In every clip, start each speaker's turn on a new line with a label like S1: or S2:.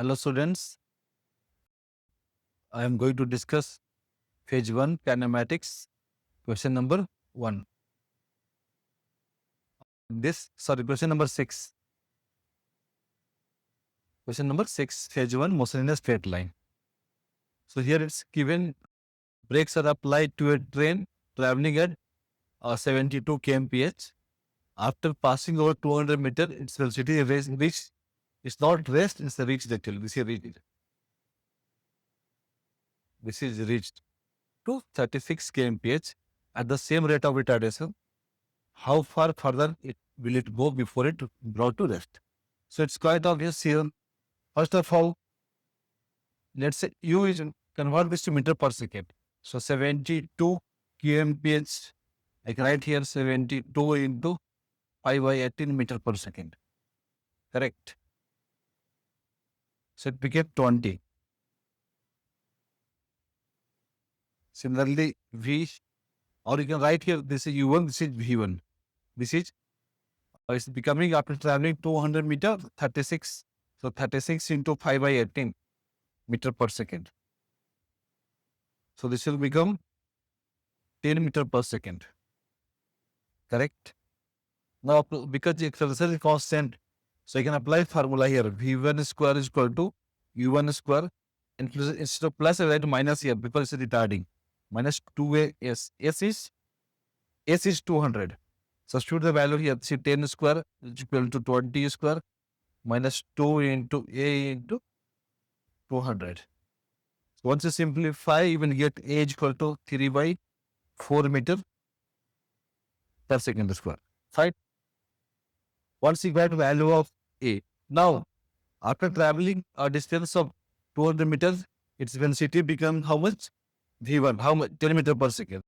S1: Hello students, I am going to discuss phase 1 kinematics question number 1. Question number 6. Question number 6, phase 1 motion in a straight line. So here it's given brakes are applied to a train traveling at 72 kmph. After passing over 200 meter, its velocity reached. It's not rest, it's reached actually. This is reached to 36 kmph at the same rate of retardation. How far further will it go before it brought to rest? So it's quite obvious here. First of all, let's say U is convert this to meter per second. So 72 kmph, I can write here 72 into 5 by 18 meter per second. Correct. So it became 20. Similarly, V, or you can write here, this is U1, this is V1. This is, it's becoming after traveling 200 meter, 36. So 36 into 5 by 18 meter per second. So this will become 10 meter per second. Correct. Now, because the acceleration is constant, so I can apply formula here. V1 square is equal to U1 square. And instead of plus, I write minus here because it's retarding. Minus 2a s. S is 200. Substitute the value here. See 10 square is equal to 20 square minus 2 into a into 200. So once you simplify, you will get a is equal to 3 by 4 meter per second square. Right? Once you get value of a. Now, after traveling a distance of 200 meters, its velocity becomes how much? V1. How much? 10 meter per second.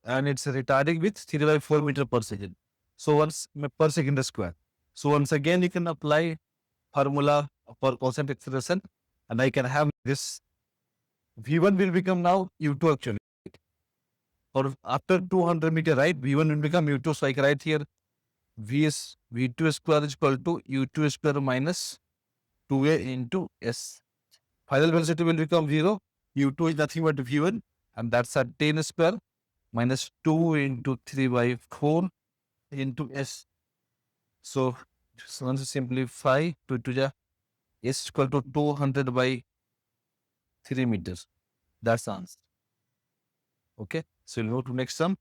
S1: And it's retarding with 3 by 4 meter per second. So once per second square. So once again, you can apply formula for constant acceleration, and I can have this V1 will become now U2 actually. Or after 200 meter, right? V1 will become U2. So I can write here V2 square is equal to U2 square minus 2a into s. Final velocity will become 0. U2 is nothing but V1, and that's a 10 square minus 2 into 3 by 4 into s. So once you simplify, 2 to the s equal to 200 by 3 meters. That's the answer. Okay. So we'll go to next sum.